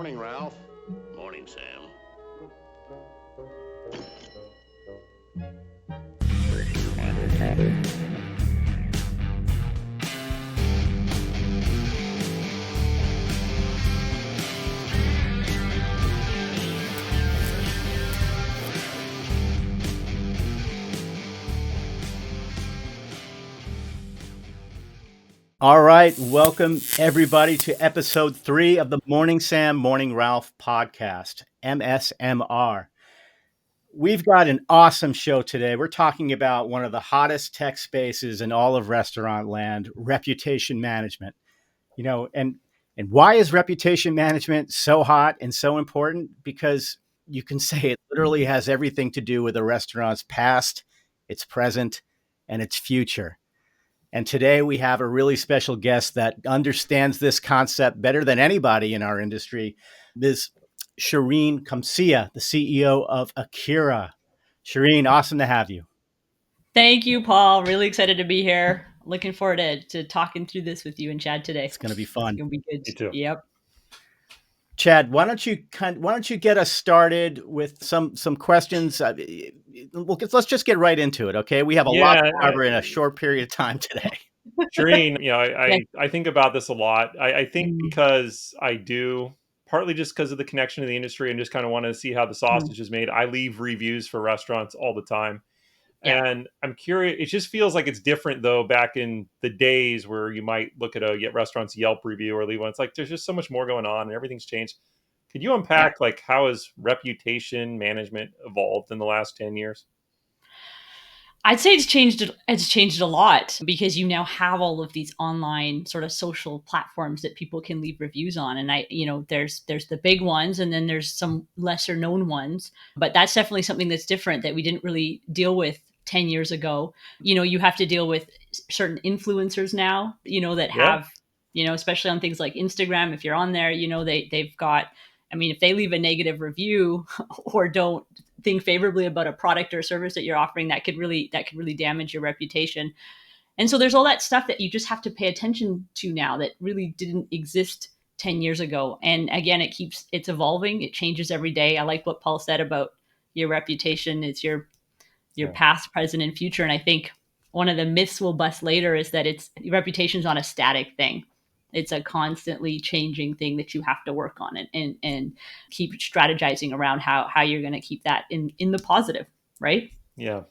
Morning, Ralph. Morning, Sam. All right. Welcome, everybody, to episode 3 of the Morning Sam, Morning Ralph podcast, MSMR. We've got an awesome show today. We're talking about one of the hottest tech spaces in all of restaurant land, reputation management. And why is reputation management so hot and so important? Because you can say it literally has everything to do with a restaurant's past, its present, and its future. And today we have a really special guest that understands this concept better than anybody in our industry, Ms. Shereen Qumsieh, the CEO of Akira. Shereen, awesome to have you. Thank you, Paul. Really excited to be here. Looking forward to talking through this with you and Chad today. It's going to be fun. It's going to be good. Me too. Yep. Chad, why don't you get us started with some questions? Let's just get right into it, okay? We have a lot to cover in a short period of time today. Shereen, I think about this a lot. I think because I do, partly just because of the connection to the industry and just kind of want to see how the sausage is made. I leave reviews for restaurants all the time. Yeah. And I'm curious, it just feels like it's different though back in the days where you might look at a restaurant's Yelp review or leave one. It's like there's just so much more going on and everything's changed. Could you unpack like how has reputation management evolved in the last 10 years? I'd say it's changed a lot because you now have all of these online sort of social platforms that people can leave reviews on. And there's the big ones and then there's some lesser known ones, but that's definitely something that's different that we didn't really deal with 10 years ago. You have to deal with certain influencers now, that have, especially on things like Instagram, if you're on there, they've got, if they leave a negative review or don't think favorably about a product or service that you're offering, that could really damage your reputation. And so there's all that stuff that you just have to pay attention to now that really didn't exist 10 years ago. And again, it's evolving. It changes every day. I like what Paul said about your reputation. It's your past, present, and future. And I think one of the myths we'll bust later is that reputation's not a static thing. It's a constantly changing thing that you have to work on and keep strategizing around how you're going to keep that in the positive, right? Yeah.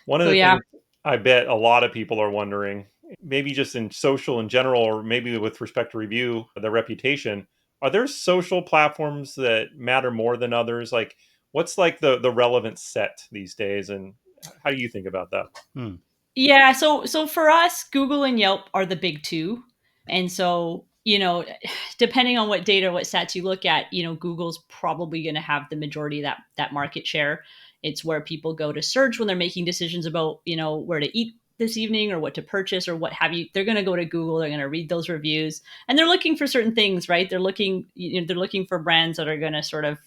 One of the things I bet a lot of people are wondering, maybe just in social in general, or maybe with respect to review, their reputation, are there social platforms that matter more than others? Like what's like the relevant set these days? And how do you think about that? Yeah. So for us, Google and Yelp are the big two. And so, depending on what data, what stats you look at, Google's probably going to have the majority of that market share. It's where people go to search when they're making decisions about, where to eat this evening or what to purchase or what have you. They're going to go to Google. They're going to read those reviews and they're looking for certain things, right? They're looking for brands that are going to sort of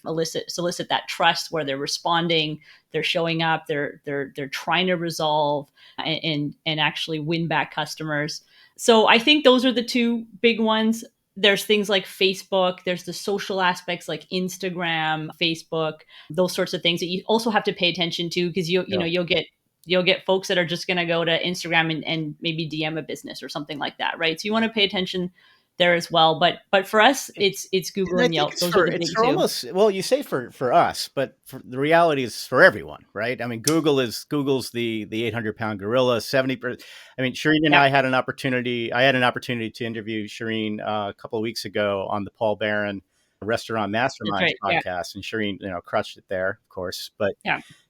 solicit that trust where they're responding, they're showing up, they're trying to resolve and actually win back customers. So I think those are the two big ones. There's things like Facebook, there's the social aspects like Instagram, Facebook, those sorts of things that you also have to pay attention to because you'll get folks that are just going to go to Instagram and maybe DM a business or something like that, right? So you want to pay attention there as well. But for us, it's Google and Yelp. Those are the big two. Almost, well, you say for us, but the reality is for everyone, right? I mean, Google's the 800-pound gorilla. 70%. I mean, Shereen and I had an opportunity. I had an opportunity to interview Shereen a couple of weeks ago on the Paul Barron Restaurant Masterminds podcast, and Shereen, crushed it there, of course. But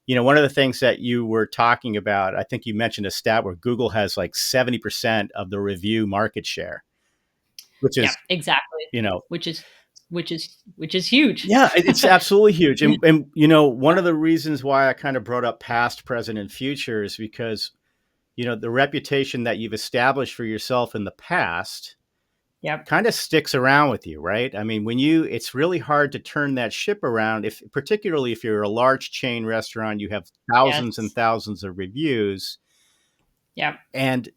one of the things that you were talking about, I think you mentioned a stat where Google has like 70% of the review market share. Which is exactly, which is huge. Yeah, it's absolutely huge. And one of the reasons why I kind of brought up past, present, and future is because, the reputation that you've established for yourself in the past kind of sticks around with you, right? I mean, it's really hard to turn that ship around, particularly if you're a large chain restaurant, you have thousands and thousands of reviews. Yeah. And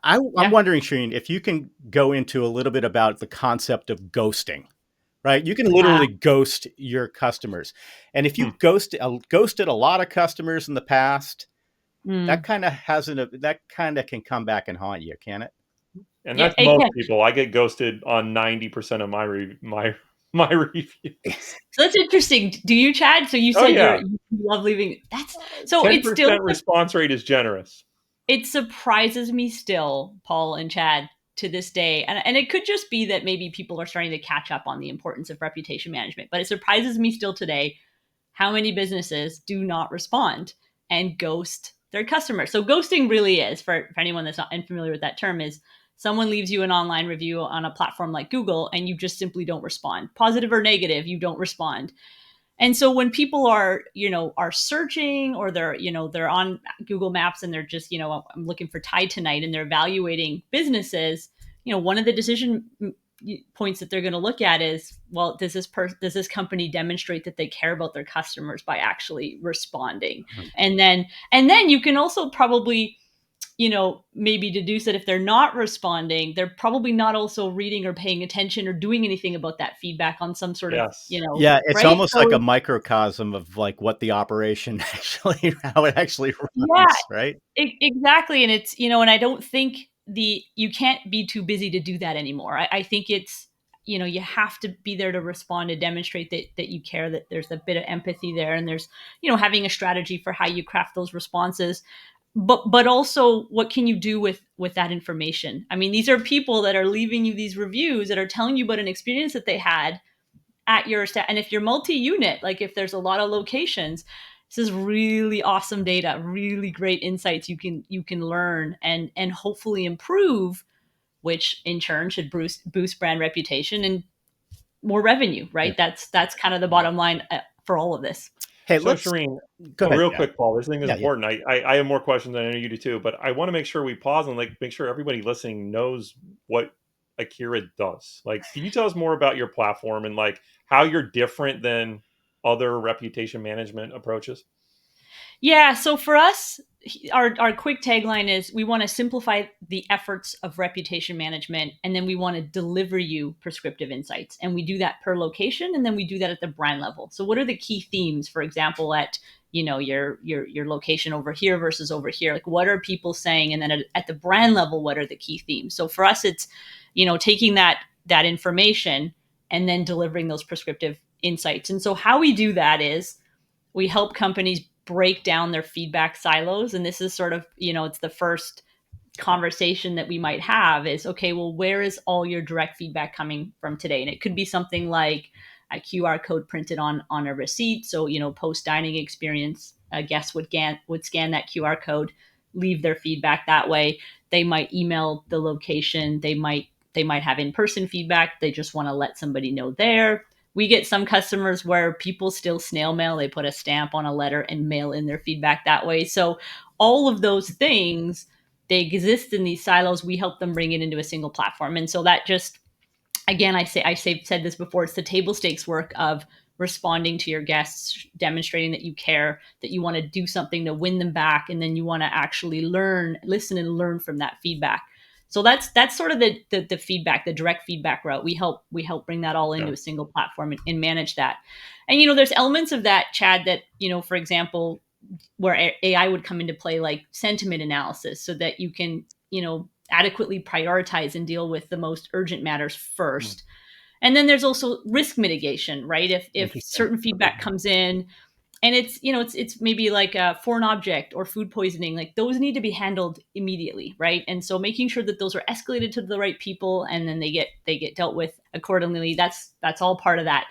I'm wondering, Shereen, if you can go into a little bit about the concept of ghosting, right? You can literally ghost your customers. And if you've ghosted a lot of customers in the past, that kind of can come back and haunt you, can it? And Yeah, that's it most can. people. I get ghosted on 90% of my reviews. So that's interesting. Do you, Chad? So you Oh said yeah, you love leaving. That's so. It's still 10% response rate is generous. it surprises me still, Paul and Chad, to this day. And it could just be that maybe people are starting to catch up on the importance of reputation management. But it surprises me still today how many businesses do not respond and ghost their customers. So ghosting really is, for anyone that's not unfamiliar with that term, is someone leaves you an online review on a platform like Google and you just simply don't respond. Positive or negative, you don't respond. And so when people are, are searching, or they're on Google Maps and they're just, I'm looking for Thai tonight, and they're evaluating businesses, one of the decision points that they're going to look at is, well, does this company demonstrate that they care about their customers by actually responding? And then you can also probably, maybe deduce that if they're not responding, they're probably not also reading or paying attention or doing anything about that feedback on some sort of, Yes. Yeah, it's right? almost like a microcosm of like what the operation actually, how it actually Yeah, runs, right? exactly. And it's, and I don't think you can't be too busy to do that anymore. I think it's, you have to be there to respond, to demonstrate that you care, that there's a bit of empathy there, and there's, having a strategy for how you craft those responses. But also, what can you do with that information? I mean, these are people that are leaving you these reviews, that are telling you about an experience that they had at your stat. And if you're multi-unit, like if there's a lot of locations, this is really awesome data, really great insights you can learn and hopefully improve, which in turn should boost brand reputation and more revenue, Yeah. right? That's kind of the bottom line for all of this. Hey, So let's Shereen, go ahead. real Yeah. quick, Paul, this thing is Yeah. important. I have more questions than I know you do too, but I want to make sure we pause and make sure everybody listening knows what Akira does. Can you tell us more about your platform and how you're different than other reputation management approaches? Yeah. So for us, our quick tagline is, we want to simplify the efforts of reputation management, and then we want to deliver you prescriptive insights. And we do that per location, and then we do that at the brand level. So what are the key themes, for example, at your location over here versus over here? Like, what are people saying? And then at the brand level, what are the key themes? So for us, it's, taking that information and then delivering those prescriptive insights. And so how we do that is, we help companies break down their feedback silos. And this is sort of, it's the first conversation that we might have is, okay, well, where is all your direct feedback coming from today? And it could be something like a QR code printed on a receipt. So, post dining experience, a guest would scan that QR code, leave their feedback that way. They might email the location. They might have in-person feedback. They just want to let somebody know there. We get some customers where people still snail mail. They put a stamp on a letter and mail in their feedback that way. So all of those things, they exist in these silos. We help them bring it into a single platform. And so that just, again, said this before, it's the table stakes work of responding to your guests, demonstrating that you care, that you want to do something to win them back, and then you want to actually listen and learn from that feedback. So that's sort of the feedback, the direct feedback route. We help bring that all into a single platform and manage that. And there's elements of that, Chad, that for example, where AI would come into play, like sentiment analysis, so that you can adequately prioritize and deal with the most urgent matters first. And then there's also risk mitigation, right? If certain feedback comes in, and it's maybe like a foreign object or food poisoning, like those need to be handled immediately, right? And so making sure that those are escalated to the right people, and then they get dealt with accordingly. That's all part of that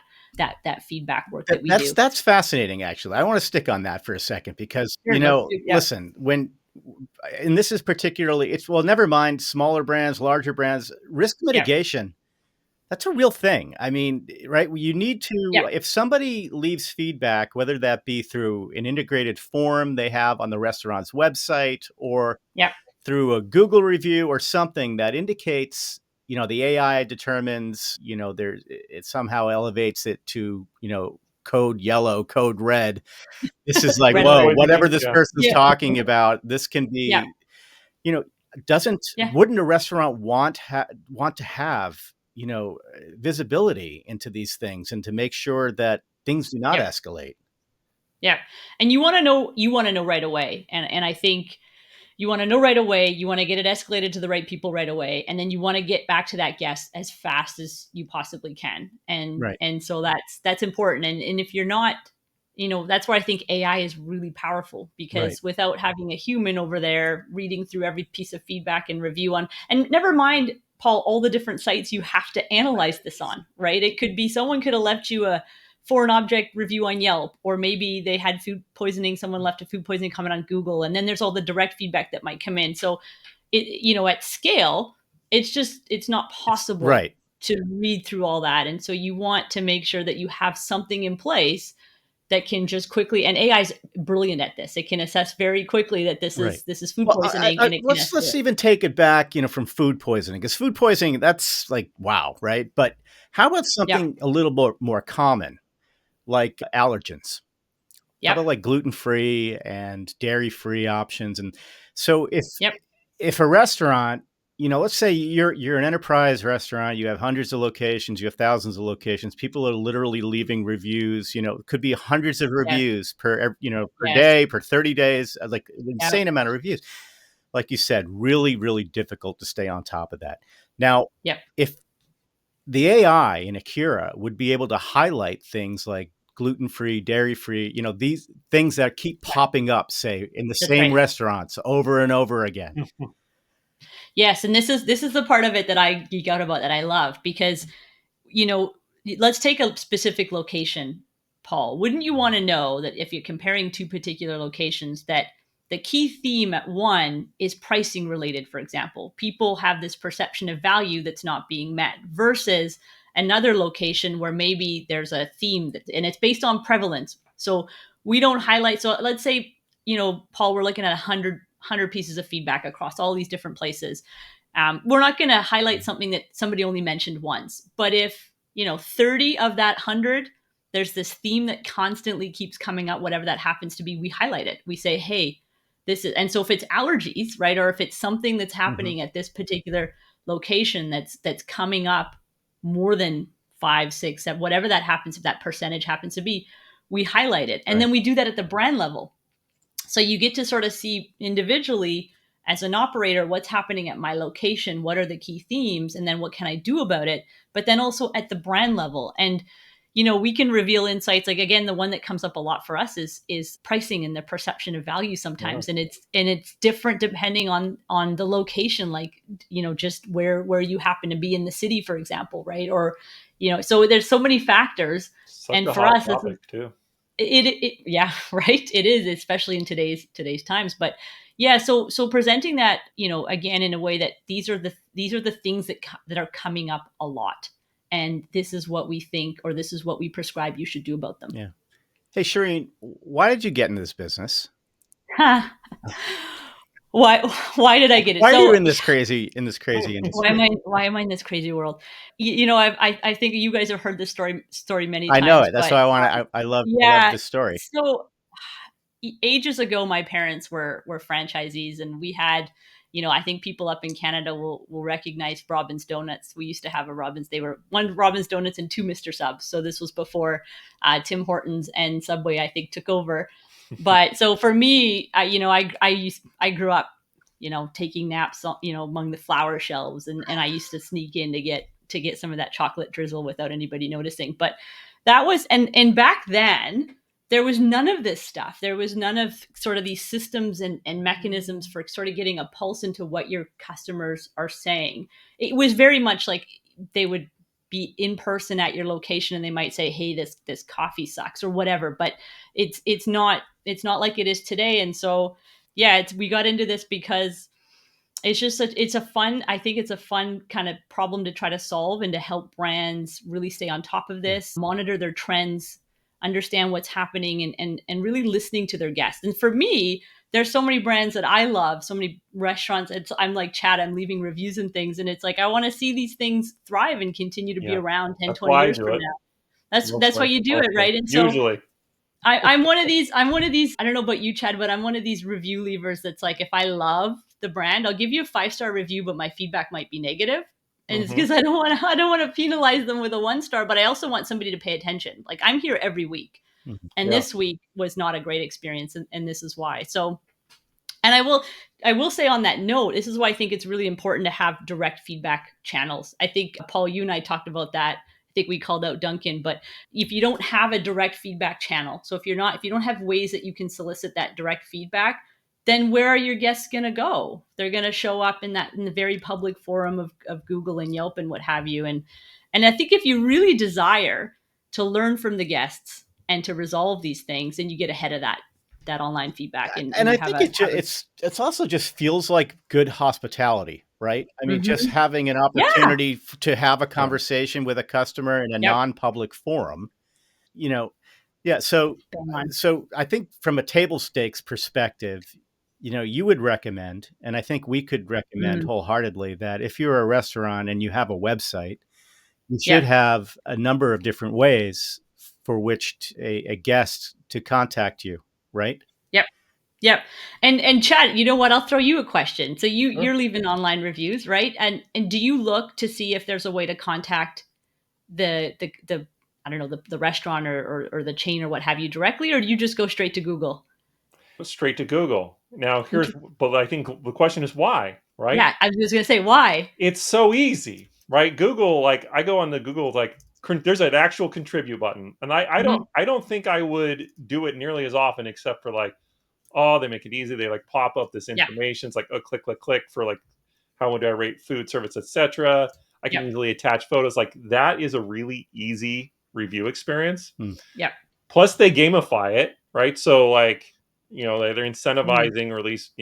feedback work that we do. That's fascinating, actually. I want to stick on that for a second because, Sure, listen, and this is particularly, never mind smaller brands, larger brands, risk mitigation. That's a real thing. I mean, right? You need to, if somebody leaves feedback, whether that be through an integrated form they have on the restaurant's website, or through a Google review or something that indicates, the AI determines, it somehow elevates it to, code yellow, code red. This is like, Red whoa, alert. whatever this Yeah. person's talking about, this can be, wouldn't a restaurant want to have, visibility into these things and to make sure that things do not escalate? Yeah. And you want to know right away. And I think you want to know right away. You want to get it escalated to the right people right away. And then you want to get back to that guest as fast as you possibly can. And so that's important. And if you're not, that's where I think AI is really powerful, because without having a human over there reading through every piece of feedback and review on, and never mind, Paul, all the different sites you have to analyze this on, right? It could be someone could have left you a foreign object review on Yelp, or maybe they had food poisoning. Someone left a food poisoning comment on Google, and then there's all the direct feedback that might come in. So at scale, it's not possible to read through all that. And so you want to make sure that you have something in place that can just quickly, and AI is brilliant at this. It can assess very quickly that this is food poisoning. Let's even take it back, from food poisoning, because food poisoning, that's like, wow. Right. But how about something a little more common, like allergens? How about like gluten-free and dairy-free options? And so if a restaurant, let's say you're an enterprise restaurant, you have hundreds of locations, you have thousands of locations, people are literally leaving reviews, it could be hundreds of reviews per day, per 30 days, like an insane amount of reviews. Like you said, really, really difficult to stay on top of that. Now, if the AI in Akira would be able to highlight things like gluten-free, dairy-free, these things that keep popping up, say, in the same restaurants over and over again. Yes. And this is the part of it that I geek out about, that I love, because, let's take a specific location, Paul. Wouldn't you want to know that if you're comparing two particular locations, that the key theme at one is pricing related, for example? People have this perception of value that's not being met, versus another location where maybe there's a theme and it's based on prevalence. So we don't highlight. So let's say, Paul, we're looking at 100 pieces of feedback across all these different places. We're not going to highlight something that somebody only mentioned once. But if, 30 of that 100, there's this theme that constantly keeps coming up, whatever that happens to be, we highlight it. We say, hey, this is, and so if it's allergies, right, or if it's something that's happening at this particular location that's coming up more than 5, 6, 7, whatever that happens, if that percentage happens to be, we highlight it. And then we do that at the brand level. So you get to sort of see individually as an operator, what's happening at my location, what are the key themes, and then what can I do about it? But then also at the brand level. And, we can reveal insights. Like, again, the one that comes up a lot for us is pricing and the perception of value sometimes. And it's different depending on the location, like, just where you happen to be in the city, for example, right? Or, so there's so many factors. And for us, too. Yeah, right. It is, especially in today's times. But yeah, so presenting that, again, in a way that these are the things that are coming up a lot, and this is what we think, or this is what we prescribe you should do about them. Yeah. Hey, Shereen, why did you get into this business? Why did I get it? Why are you in this crazy industry? Why am I in this crazy world? I think you guys have heard this story many times. I know it. That's why I love this story. So ages ago, my parents were franchisees, and we had, I think people up in Canada will recognize Robin's Donuts. We used to have a Robin's. They were one Robin's Donuts and two Mr. Subs. So this was before Tim Hortons and Subway, I think, took over. But so for me, I grew up, taking naps, among the flower shelves, and I used to sneak in to get some of that chocolate drizzle without anybody noticing. But that was, and back then, there was none of this stuff. There was none of sort of these systems and mechanisms for sort of getting a pulse into what your customers are saying. It was very much like they would be in person at your location and they might say, hey, this coffee sucks or whatever, but it's not like it is today. And so, yeah, we got into this because it's just I think it's a fun kind of problem to try to solve and to help brands really stay on top of this, monitor their trends, understand what's happening, and really listening to their guests. And for me, there's so many brands that I love, so many restaurants. I'm like Chad, I'm leaving reviews and things. And it's like, I want to see these things thrive and continue to be around 10, 20 years from now. That's why you do it, right? And so usually I'm one of these. I don't know about you, Chad, but I'm one of these review leavers that's like, if I love the brand, I'll give you a 5-star review, but my feedback might be negative. And it's because I don't want to penalize them with a 1-star, but I also want somebody to pay attention. Like, I'm here every week, and this week was not a great experience, and this is why. So, and I will say on that note, this is why I think it's really important to have direct feedback channels. I think, Paul, you and I talked about that. I think we called out Duncan, but if you don't have a direct feedback channel, so if you don't have ways that you can solicit that direct feedback, then where are your guests going to go? They're going to show up in the very public forum of Google and Yelp and what have you. And I think if you really desire to learn from the guests and to resolve these things, then you get ahead of that online feedback. And I think it's also just feels like good hospitality, right? I mean, just having an opportunity to have a conversation with a customer in a non-public forum, So I think from a table stakes perspective, you would recommend, and I think we could recommend wholeheartedly, that if you're a restaurant and you have a website, you should have a number of different ways for which a guest to contact you, right? Yep. And Chad, you know what? I'll throw you a question. So you're leaving online reviews, right? And do you look to see if there's a way to contact the I don't know, the restaurant or the chain or what have you directly, or do you just go straight to Google? Straight to Google. Now but I think the question is why, right? Yeah, I was going to say why. It's so easy, right? Google, like I go on the Google, like there's an actual contribute button, and I don't think I would do it nearly as often, except for like, oh, they make it easy. They like pop up this information. It's like, oh, click, click, click for like, how would I rate food, service, etc. I can easily attach photos. Like that is a really easy review experience. Yep. Plus they gamify it, right? So like, they're incentivizing, or at least,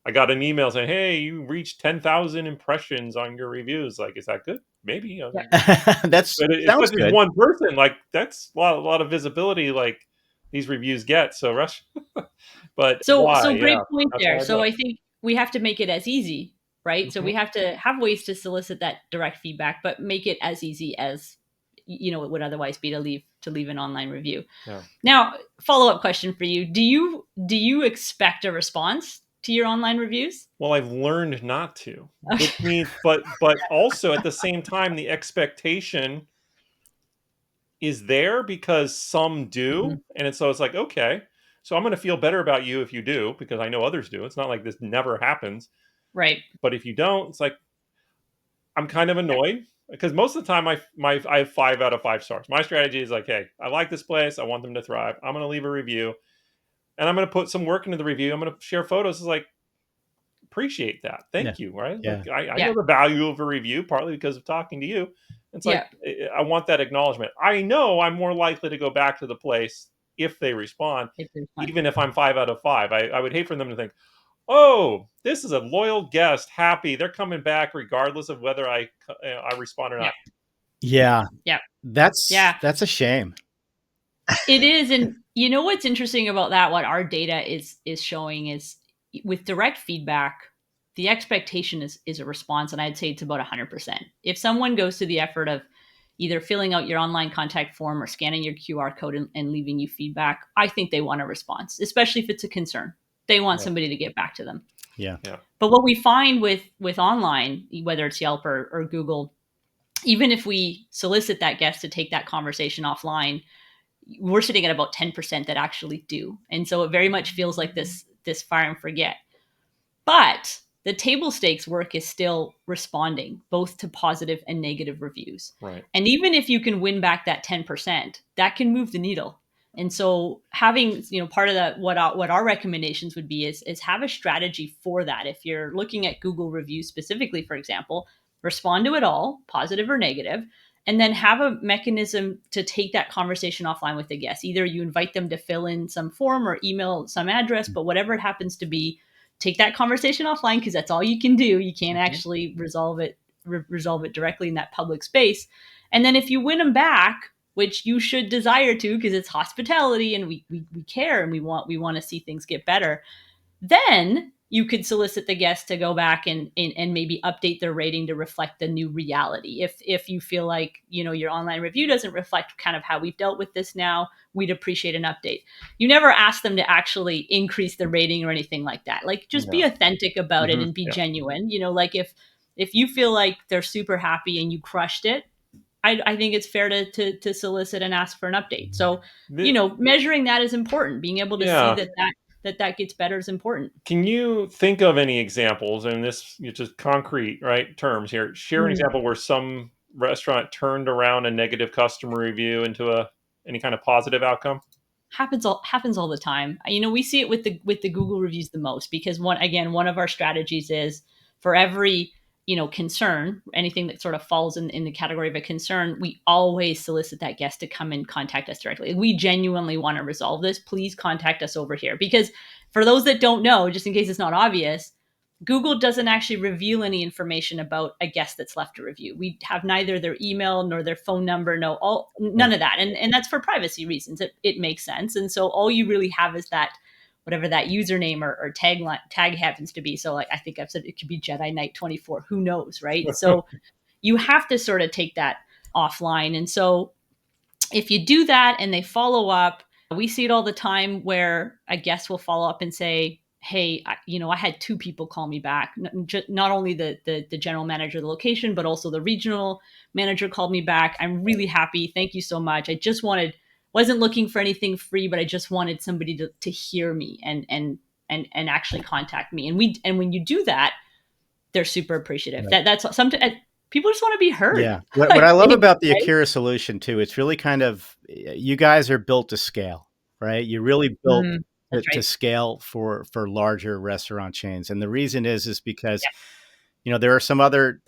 I got an email saying, "Hey, you reached 10,000 impressions on your reviews." Like, is that good? Maybe. That's but sounds it's good. one person. Like, that's a lot of visibility. Like these reviews get. So rush. But so why? great point there. So I think we have to make it as easy, right? So we have to have ways to solicit that direct feedback, but make it as easy as it would otherwise be to leave an online review. Now, follow-up question for you: Do you expect a response to your online reviews? Well, I've learned not to. Which means, but also at the same time, the expectation is there because some do, and so it's like, okay, so I'm going to feel better about you if you do, because I know others do. It's not like this never happens, right? But if you don't, it's like I'm kind of annoyed because most of the time I have 5 out of 5 stars. My strategy is like, hey, I like this place, I want them to thrive. I'm going to leave a review, and I'm going to put some work into the review. I'm going to share photos. It's like, appreciate that. Thank you. Right. Like, I know the value of a review partly because of talking to you. It's like, I want that acknowledgement. I know I'm more likely to go back to the place if they respond, even if I'm 5 out of 5. I would hate for them to think, oh, this is a loyal guest, happy, they're coming back regardless of whether I respond or not. Yeah. That's a shame. It is. And you know what's interesting about that, what our data is showing, is with direct feedback, the expectation is a response, and I'd say it's about 100%. If someone goes to the effort of either filling out your online contact form or scanning your QR code and leaving you feedback, I think they want a response, especially if it's a concern. They want somebody to get back to them. Yeah. But what we find with online, whether it's Yelp or Google, even if we solicit that guest to take that conversation offline, we're sitting at about 10% that actually do. And so it very much feels like this fire and forget. But the table stakes work is still responding both to positive and negative reviews. Right. And even if you can win back that 10%, that can move the needle. And so having, part of that, what our recommendations would be is have a strategy for that. If you're looking at Google reviews specifically, for example, respond to it all, positive or negative, and then have a mechanism to take that conversation offline with the guest. Either you invite them to fill in some form or email some address, but whatever it happens to be, take that conversation offline, because that's all you can do. You can't actually resolve it directly in that public space. And then if you win them back, which you should desire to, because it's hospitality and we care and we want to see things get better, then you could solicit the guest to go back and maybe update their rating to reflect the new reality. If you feel like, your online review doesn't reflect kind of how we've dealt with this now, we'd appreciate an update. You never ask them to actually increase the rating or anything like that. Like, just be authentic about it and be genuine. Like if you feel like they're super happy and you crushed it, I think it's fair to solicit and ask for an update. So, measuring that is important. Being able to see that gets better is important. Can you think of any examples, and this is just concrete, right, terms here? Share an example where some restaurant turned around a negative customer review into any kind of positive outcome? Happens all the time. We see it with the Google reviews the most, because one of our strategies is, for every concern, anything that sort of falls in the category of a concern, we always solicit that guest to come and contact us directly. We genuinely want to resolve this. Please contact us over here. Because for those that don't know, just in case it's not obvious, Google doesn't actually reveal any information about a guest that's left a review. We have neither their email nor their phone number, none of that. And that's for privacy reasons. It makes sense. And so all you really have is that, whatever that username or tag happens to be. So, like, I think I've said it could be Jedi Knight 24, who knows, right? So you have to sort of take that offline. And so if you do that and they follow up, we see it all the time where a guest will follow up and say, hey, I had 2 people call me back. Not only the general manager of the location, but also the regional manager called me back. I'm really happy. Thank you so much. I just wasn't looking for anything free, but I just wanted somebody to hear me and actually contact me. And when you do that, they're super appreciative. Right. That's something. People just want to be heard. Yeah. What I love about the Akira solution too, it's really kind of, you guys are built to scale, right? You're really built to scale for larger restaurant chains. And the reason is because, there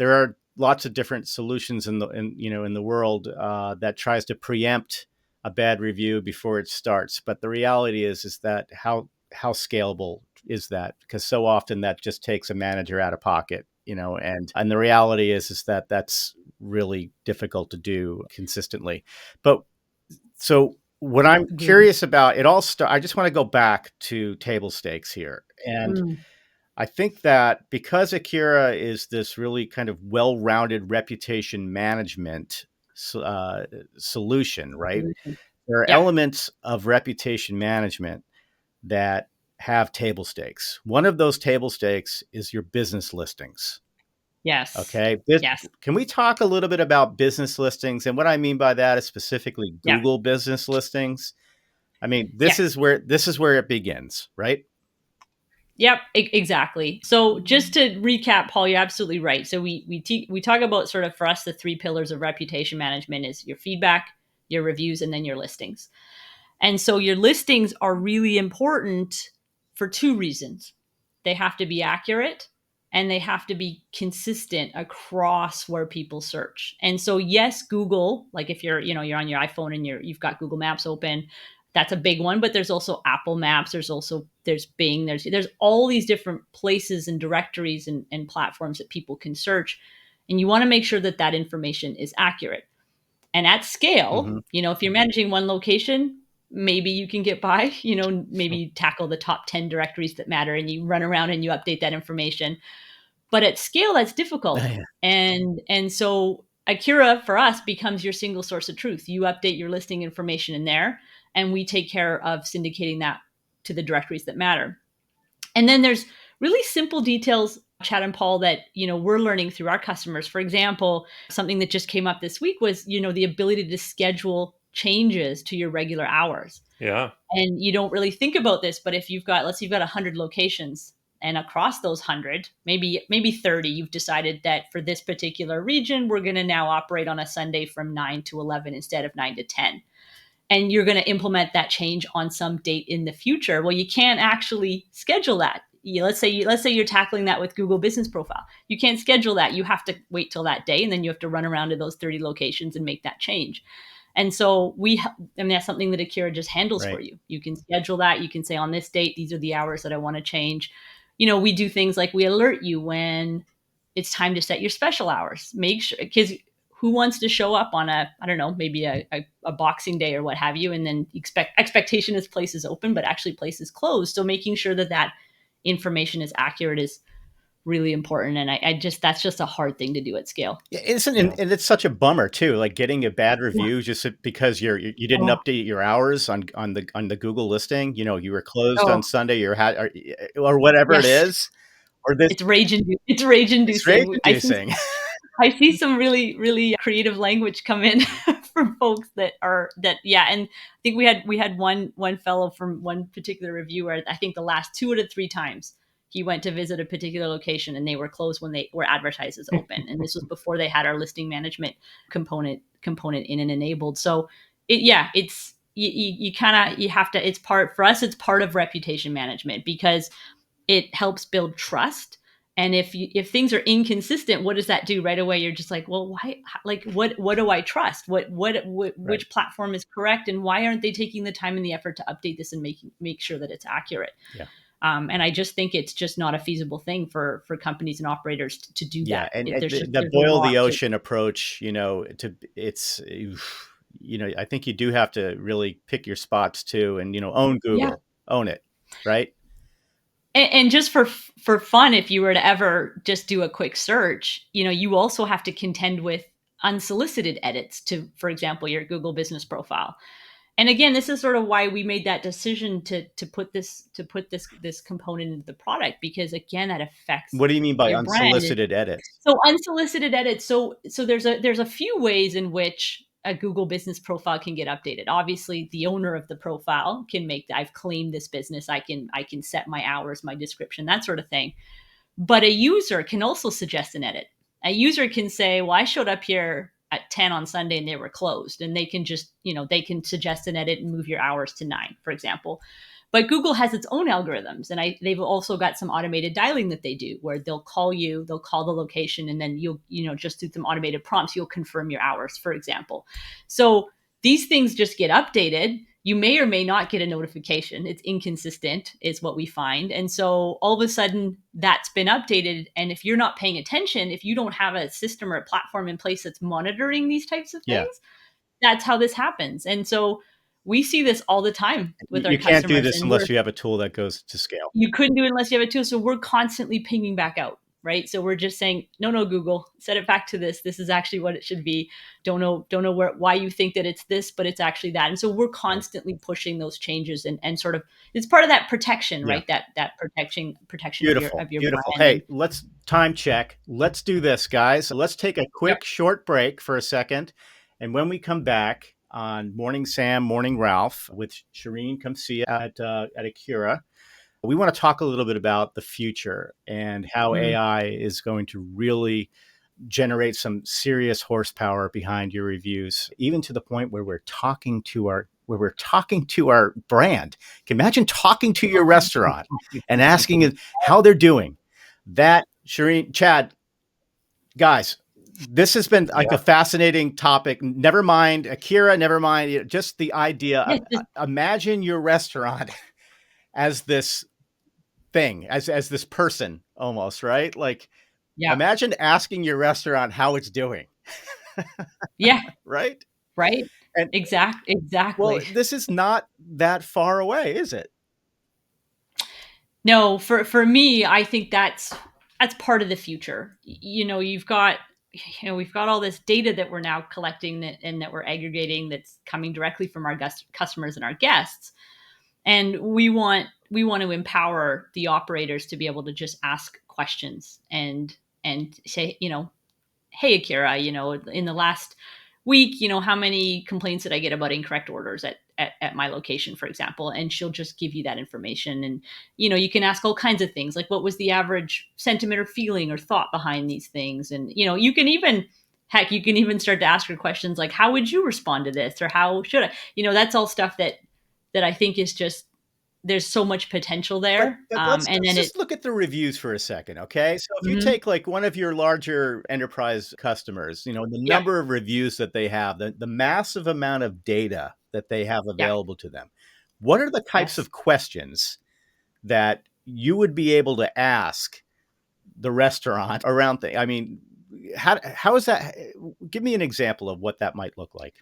are lots of different solutions in the world that tries to preempt a bad review before it starts. But the reality is that how scalable is that? Because so often that just takes a manager out of pocket, and the reality is that that's really difficult to do consistently. But so what I'm curious about, I just want to go back to table stakes here. And I think that because Akira is this really kind of well-rounded reputation management solution, right? There are elements of reputation management that have table stakes. One of those table stakes is your business listings. Yes. Okay. Yes. Can we talk a little bit about business listings? And what I mean by that is specifically Google business listings. I mean, this is where it begins, right? Yep, exactly. So just to recap, Paul, you're absolutely right. So we talk about, sort of, for us, the 3 pillars of reputation management is your feedback, your reviews, and then your listings. And so your listings are really important for 2 reasons. They have to be accurate and they have to be consistent across where people search. And so, yes, Google, like if you're on your iPhone and you've got Google Maps open, that's a big one, but there's also Apple Maps. There's Bing, there's all these different places and directories and platforms that people can search. And you want to make sure that information is accurate. And at scale, if you're managing one location, maybe you can get by, maybe tackle the top 10 directories that matter and you run around and you update that information. But at scale, that's difficult. And so Akira, for us, becomes your single source of truth. You update your listing information in there, and we take care of syndicating that to the directories that matter. And then there's really simple details, Chad and Paul, that we're learning through our customers. For example, something that just came up this week was the ability to schedule changes to your regular hours. Yeah. And you don't really think about this, but if let's say you've got 100 locations, and across those 100, maybe 30, you've decided that for this particular region, we're going to now operate on a Sunday from 9 to 11 instead of 9 to 10. And you're going to implement that change on some date in the future. Well, you can't actually schedule that. Let's say you're tackling that with Google Business Profile. You can't schedule that. You have to wait till that day, and then you have to run around to those 30 locations and make that change. And so that's something that Akira just handles for you. You can schedule that. You can say, on this date, these are the hours that I want to change. We do things like we alert you when it's time to set your special hours. Make sure, because who wants to show up on maybe a Boxing Day or what have you, and then expectation is place is open, but actually place is closed. So making sure that information is accurate is really important. And that's just a hard thing to do at scale. Yeah, and it's such a bummer too, like getting a bad review just because you didn't update your hours on the Google listing. You were closed on Sunday, or whatever it is, or this. It's rage inducing. It's rage inducing. I see some really, really creative language come in from folks and I think we had one fellow from one particular reviewer. I think the last 2 out of 3 times he went to visit a particular location and they were closed when they were advertised as open. And this was before they had our listing management component in and enabled. So you have to, it's part, for us, it's part of reputation management because it helps build trust. And if things are inconsistent, what does that do right away? You're just like, well, why? Like, what do I trust? Which platform is correct, and why aren't they taking the time and the effort to update this and make sure that it's accurate? Yeah. And I just think it's just not a feasible thing for companies and operators to do that. And the boil the ocean approach, I think you do have to really pick your spots too, and own Google, own it, right? And just for fun, if you were to ever just do a quick search, you also have to contend with unsolicited edits to, for example, your Google business profile. And again, this is sort of why we made that decision to put this component into the product, because again, that affects. What do you mean by unsolicited edits? So unsolicited edits. So there's a few ways in which a Google business profile can get updated. Obviously, the owner of the profile can I've claimed this business. I can set my hours, my description, that sort of thing. But a user can also suggest an edit. A user can say, well, I showed up here at 10 on Sunday and they were closed. And they can just, they can suggest an edit and move your hours to 9, for example. But Google has its own algorithms, and they've also got some automated dialing that they do, where they'll call you, they'll call the location, and then you'll, just through some automated prompts, you'll confirm your hours, for example. So these things just get updated. You may or may not get a notification. It's inconsistent, is what we find. And so all of a sudden, that's been updated. And if you're not paying attention, if you don't have a system or a platform in place that's monitoring these types of things, that's how this happens. And so we see this all the time with our customers. You can't do this unless you have a tool that goes to scale. You couldn't do it unless you have a tool. So we're constantly pinging back out, right? So we're just saying, no, Google, set it back to this. This is actually what it should be. Don't know why you think that it's this, but it's actually that. And so we're constantly pushing those changes and sort of, it's part of that protection, right? That protection beautiful, of your beautiful. brand. Hey, let's time check. Let's do this, guys. Let's take a quick short break for a second. And when we come back, on Morning Sam, Morning Ralph with Shereen Qumsieh at Akira, we want to talk a little bit about the future and how AI is going to really generate some serious horsepower behind your reviews, even to the point where we're talking to our brand. Can you imagine talking to your restaurant and asking how they're doing? That, Shereen, Chad, guys, this has been like a fascinating topic. Never mind Akira, never mind just the idea of imagine your restaurant as this thing, as this person almost, right? Like imagine asking your restaurant how it's doing. Right? Right. And exactly. Well, this is not that far away, is it? No, for me, I think that's part of the future. We've got all this data that we're now collecting and that we're aggregating that's coming directly from our customers and our guests. And we want to empower the operators to be able to just ask questions and say, hey, Akira, in the last week, how many complaints did I get about incorrect orders at my location, for example? And she'll just give you that information. And, you can ask all kinds of things, like what was the average sentiment or feeling or thought behind these things? And, you can even start to ask her questions like, how would you respond to this? Or how should I, that's all stuff that I think is just, there's so much potential there. Let's just look at the reviews for a second, okay? So if you take like one of your larger enterprise customers, the number of reviews that they have, the massive amount of data that they have available to them, what are the types of questions that you would be able to ask the restaurant around things? I mean, how is that? Give me an example of what that might look like.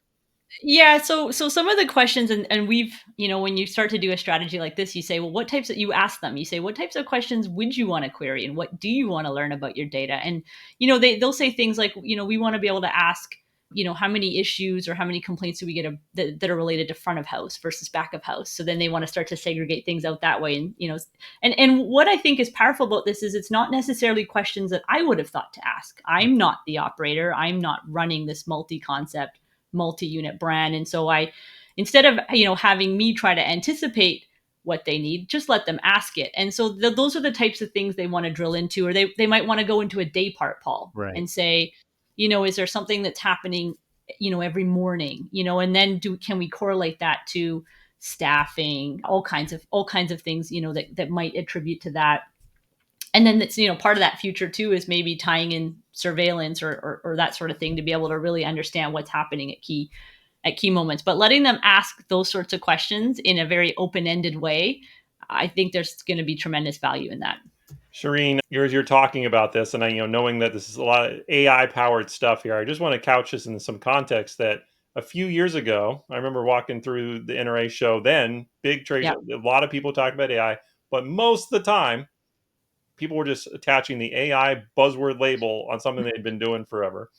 Yeah, so some of the questions, and we've, when you start to do a strategy like this, you say, well, you ask them, you say, what types of questions would you want to query, and what do you want to learn about your data? And they'll say things like, we want to be able to ask, how many issues or how many complaints do we get that are related to front of house versus back of house. So then they want to start to segregate things out that way. And and what I think is powerful about this is it's not necessarily questions that I would have thought to ask. I'm not the operator. I'm not running this multi-concept, multi-unit brand. And so instead of, having me try to anticipate what they need, just let them ask it. And so those are the types of things they want to drill into, or they might want to go into a day part, Paul, Right. and say, is there something that's happening, every morning, and then can we correlate that to staffing, all kinds of things, that might attribute to that. And then that's, part of that future too is maybe tying in surveillance or that sort of thing to be able to really understand what's happening at key moments. But letting them ask those sorts of questions in a very open-ended way, I think there's going to be tremendous value in that. Shereen, you're talking about this, and knowing that this is a lot of AI powered stuff here, I just want to couch this in some context that a few years ago, I remember walking through the NRA show. Then big trade, Yeah. a lot of people talked about AI, but most of the time, people were just attaching the AI buzzword label on something they'd been doing forever.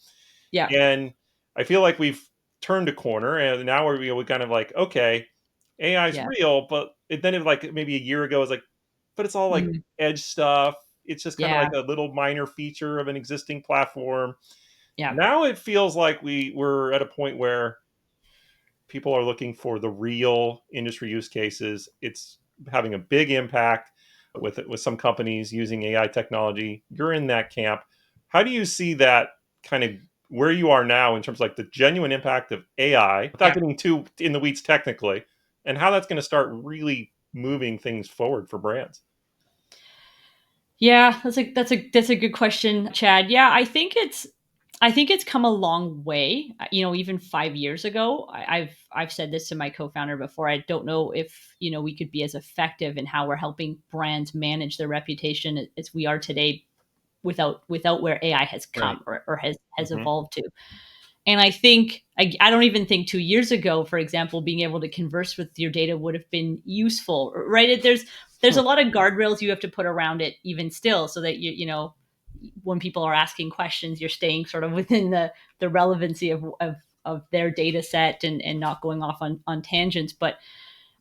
Yeah. And I feel like we've turned a corner, and now we kind of like, okay, AI is Yeah. real, but then it like maybe a year ago, it was like, but it's all like Mhm. edge stuff. It's just kind of Yeah. like a little minor feature of an existing platform. Yeah. Now it feels like we're at a point where people are looking for the real industry use cases. It's having a big impact with some companies using AI technology. You're in that camp. How do you see that kind of where you are now in terms of like the genuine impact of AI, without Yeah. getting too in the weeds technically, and how that's going to start really moving things forward for brands? Yeah, that's a good question, Chad. Yeah, I think it's come a long way. Even 5 years ago, I've said this to my co-founder before. I don't know if we could be as effective in how we're helping brands manage their reputation as we are today, without where AI has Right. come or has Hmm. evolved to. And I think I don't even think 2 years ago, for example, being able to converse with your data would have been useful, right? There's a lot of guardrails you have to put around it, even still, so that when people are asking questions, you're staying sort of within the relevancy of their data set and not going off on tangents. But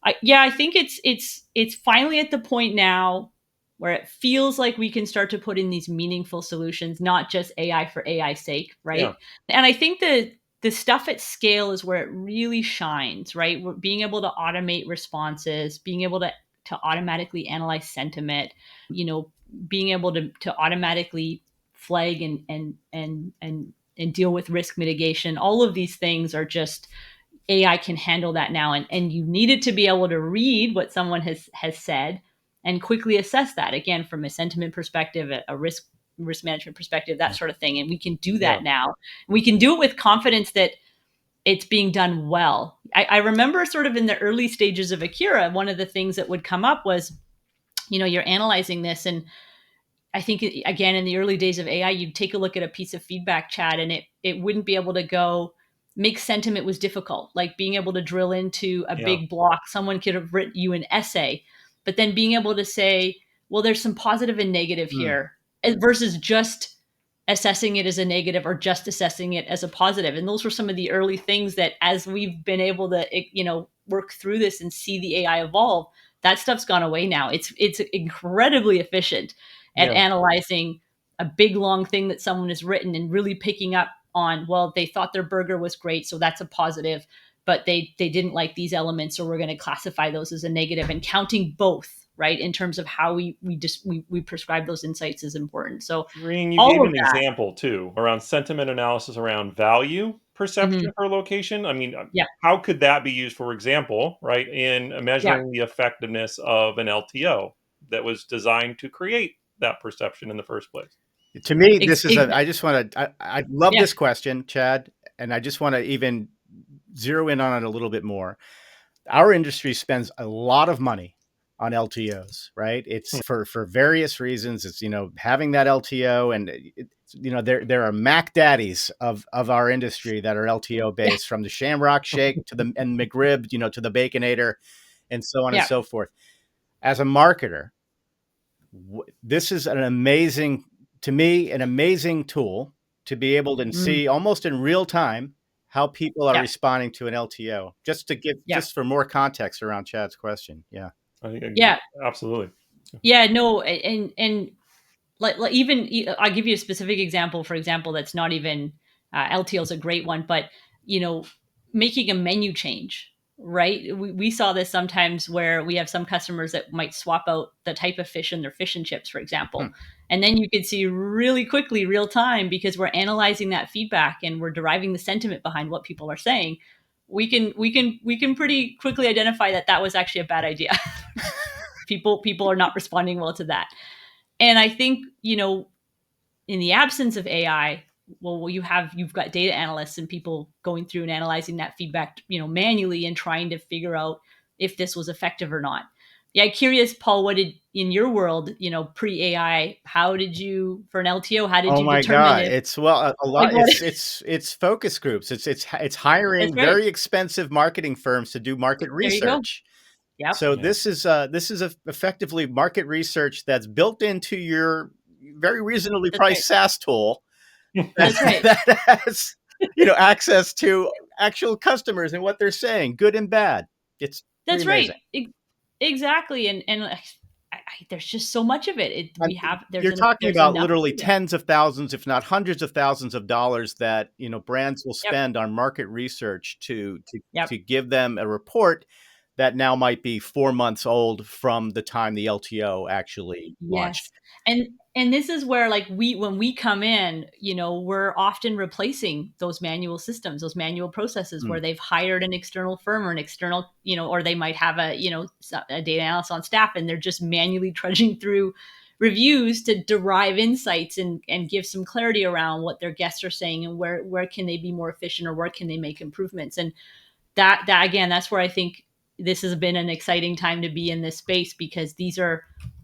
I think it's finally at the point now where it feels like we can start to put in these meaningful solutions, not just AI for AI's sake, Yeah. right? And I think that the stuff at scale is where it really shines, right? We're being able to automate responses, being able to automatically analyze sentiment, you know, being able to automatically flag and deal with risk mitigation. All of these things are just AI can handle that now. And you needed to be able to read what someone has said and quickly assess that, again, from a sentiment perspective, a risk management perspective, that sort of thing. And we can do Yeah. that now. We can do it with confidence that it's being done well. I remember sort of in the early stages of Akira, one of the things that would come up was, you're analyzing this, and I think, again, in the early days of AI, you'd take a look at a piece of feedback, Chad, and it wouldn't be able to go. Mixed sentiment was difficult, like being able to drill into a Yeah. big block. Someone could have written you an essay, but then being able to say, well, there's some positive and negative Mm. here, versus just assessing it as a negative or just assessing it as a positive. And those were some of the early things that, as we've been able to, work through this and see the AI evolve, that stuff's gone away now. It's incredibly efficient at Yeah. analyzing a big long thing that someone has written and really picking up on, well, they thought their burger was great, so that's a positive, but they didn't like these elements, so we're going to classify those as a negative, and counting both, right, in terms of how we prescribe those insights is important. So Shereen, you gave all of an that. example too around sentiment analysis around value perception Mhm. for location. I mean, Yeah. how could that be used, for example, right, in Yeah. measuring the effectiveness of an LTO that was designed to create that perception in the first place? To me, Ex- this is ex- I just want to, I love yeah. this question, Chad, and I just want to even zero in on it a little bit more. Our industry spends a lot of money on LTOs, right? It's for various reasons. It's, having that LTO, and there are Mac daddies of our industry that are LTO based, from the Shamrock Shake to the McRib, to the Baconator, and so on and so forth. As a marketer, this is an amazing tool to be able to see almost in real time how people are responding to an LTO. Just for more context around Chad's question. Yeah. Absolutely. Yeah, no. And like even I'll give you a specific example. For example, that's not even LTO is a great one, but making a menu change, right? We saw this sometimes where we have some customers that might swap out the type of fish in their fish and chips, for example. And then you could see really quickly, real time, because we're analyzing that feedback and we're deriving the sentiment behind what people are saying. We can pretty quickly identify that was actually a bad idea. People are not responding well to that. And I think, in the absence of AI, well, you've got data analysts and people going through and analyzing that feedback, manually, and trying to figure out if this was effective or not. Yeah, curious, Paul, what did in your world, pre-AI, how did you, for an LTO, how did you determine God. if It's a lot. It's focus groups. It's hiring very expensive marketing firms to do market research. Yep. So this is effectively market research that's built into your very reasonably priced SaaS tool. That has access to actual customers and what they're saying, good and bad. It's that's amazing. Right. Exactly. And there's just so much of it. You're talking about literally tens of thousands, if not hundreds of thousands of dollars that brands will spend on market research to give them a report that now might be 4 months old from the time the LTO actually launched. And this is where, like, when we come in, we're often replacing those manual systems, those manual processes where they've hired an external firm or an external, or they might have a data analyst on staff, and they're just manually trudging through reviews to derive insights and give some clarity around what their guests are saying and where can they be more efficient or where can they make improvements. And that again, that's where I think this has been an exciting time to be in this space, because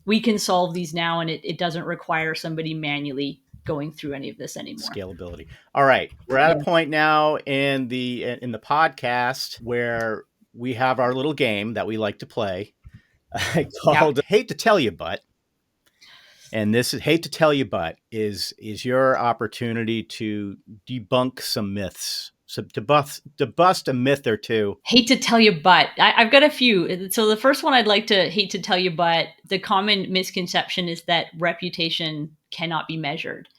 we can solve these now, and it doesn't require somebody manually going through any of this anymore. Scalability. All right. We're at a point now in the podcast where we have our little game that we like to play called Hate to Tell You But. And this is Hate to Tell You But is your opportunity to debunk some myths. So to bust a myth or two. Hate to tell you, but I've got a few. So the first one I'd like to hate to tell you, but the common misconception is that reputation cannot be measured.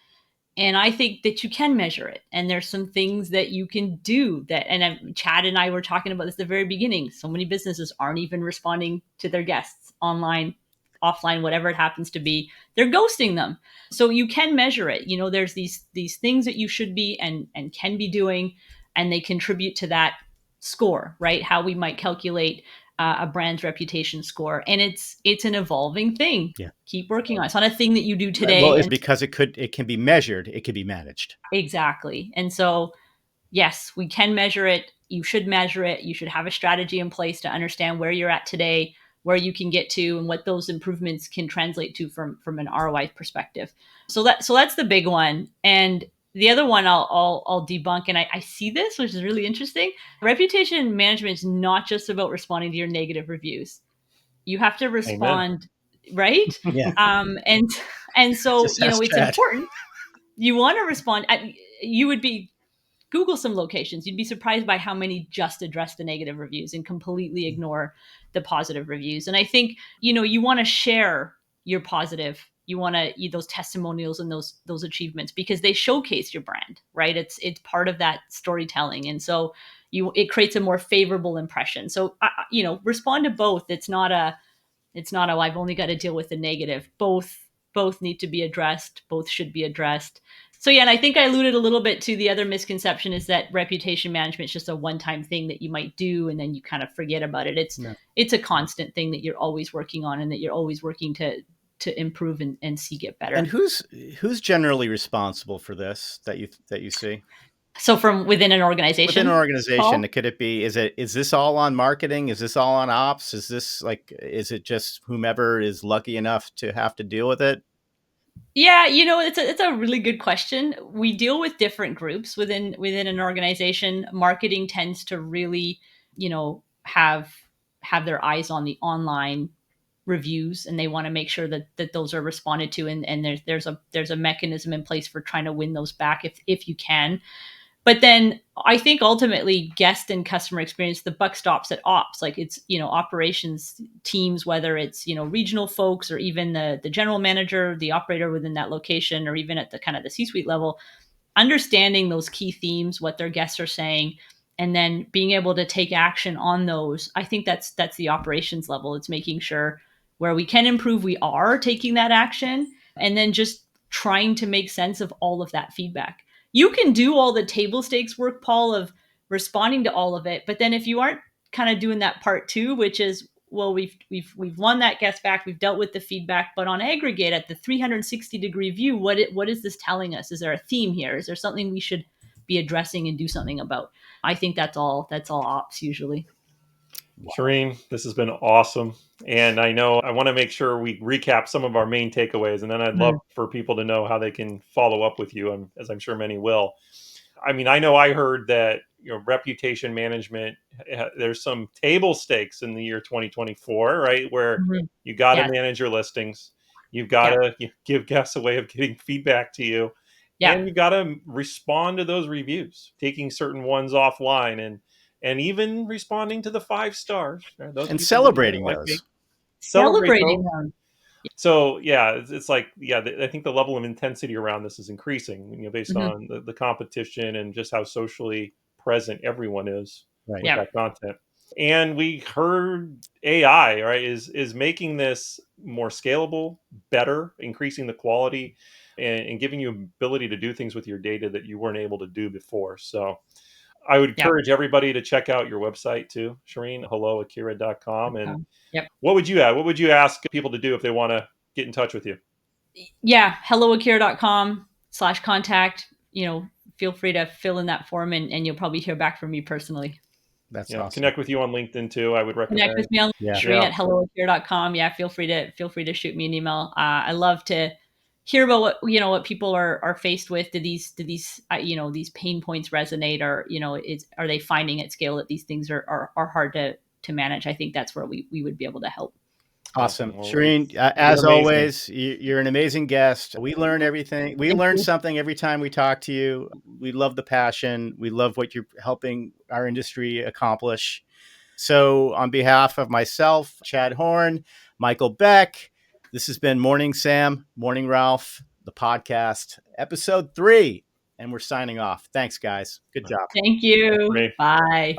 And I think that you can measure it. And there's some things that you can do and Chad and I were talking about this at the very beginning. So many businesses aren't even responding to their guests online, offline, whatever it happens to be. They're ghosting them. So you can measure it. There's these things that you should be and can be doing, and they contribute to that score, right? How we might calculate a brand's reputation score. And it's an evolving thing. Yeah. Keep working on it. It's not a thing that you do today. Well, it's because it can be measured. It can be managed. Exactly. And so, yes, we can measure it. You should measure it. You should have a strategy in place to understand where you're at today, where you can get to, and what those improvements can translate to from an ROI perspective. So that's the big one. And the other one I'll debunk, and I see this, which is really interesting. Reputation management is not just about responding to your negative reviews. You have to respond, right? Yeah. And so it's important. You want to respond. You would be Google some locations. You'd be surprised by how many just address the negative reviews and completely ignore the positive reviews. And I think, you want to share your positive. You want to those testimonials and those achievements, because they showcase your brand, right? It's part of that storytelling. And so it creates a more favorable impression. So, respond to both. It's not oh, I've only got to deal with the negative. Both need to be addressed. Both should be addressed. So yeah, and I think I alluded a little bit to the other misconception is that reputation management is just a one-time thing that you might do and then you kind of forget about it. It's a constant thing that you're always working on and that you're always working to improve and see get better. And who's generally responsible for this that you see? So from within an organization? Within an organization, Paul? could it be, is this all on marketing? Is this all on ops? Is it just whomever is lucky enough to have to deal with it? Yeah, it's a really good question. We deal with different groups within an organization. Marketing tends to really, have their eyes on the online reviews, and they want to make sure that those are responded to, and there's a mechanism in place for trying to win those back if you can. But then I think ultimately guest and customer experience, the buck stops at ops. Like it's, operations teams, whether it's, regional folks or even the general manager, the operator within that location, or even at the kind of the C-suite level, understanding those key themes, what their guests are saying, and then being able to take action on those. I think that's the operations level. It's making sure where we can improve, we are taking that action, and then just trying to make sense of all of that feedback. You can do all the table stakes work, Paul, of responding to all of it, but then if you aren't kind of doing that part two, which is, well, we've won that guest back, we've dealt with the feedback, but on aggregate at the 360-degree view, what is this telling us? Is there a theme here? Is there something we should be addressing and do something about? I think that's all ops usually. Wow. Shereen, this has been awesome. And I know I want to make sure we recap some of our main takeaways, and then I'd love for people to know how they can follow up with you, as I'm sure many will. I mean, I know I heard that reputation management, there's some table stakes in the year 2024, right? Where you got to manage your listings, you've got to give guests a way of getting feedback to you, and you got to respond to those reviews, taking certain ones offline, and even responding to the 5 stars, right? Those And people celebrating those. celebrate Celebrating those. them. So yeah, it's like, I think the level of intensity around this is increasing, based on the competition and just how socially present everyone is Right. with that content. And we heard AI, right, is making this more scalable, better, increasing the quality, and giving you ability to do things with your data that you weren't able to do before. So I would encourage everybody to check out your website too, Shereen, helloakira.com. And what would you add? What would you ask people to do if they want to get in touch with you? Yeah, helloakira.com/contact. Feel free to fill in that form, and you'll probably hear back from me personally. That's awesome. Connect with you on LinkedIn too. I would recommend. Connect with me on Shereen at helloakira.com. Yeah, feel free to shoot me an email. I love to hear about what people are faced with. Do these these pain points resonate, or are they finding at scale that these things are hard to manage? I think that's where we would be able to help. Awesome. Well, Shereen, as always, you're an amazing guest. We learn everything. We learn something every time we talk to you. We love the passion. We love what you're helping our industry accomplish. So on behalf of myself, Chad Horn, Michael Beck, this has been Morning Sam, Morning Ralph, the podcast, episode 3. And we're signing off. Thanks, guys. Good job. Thank you. Bye.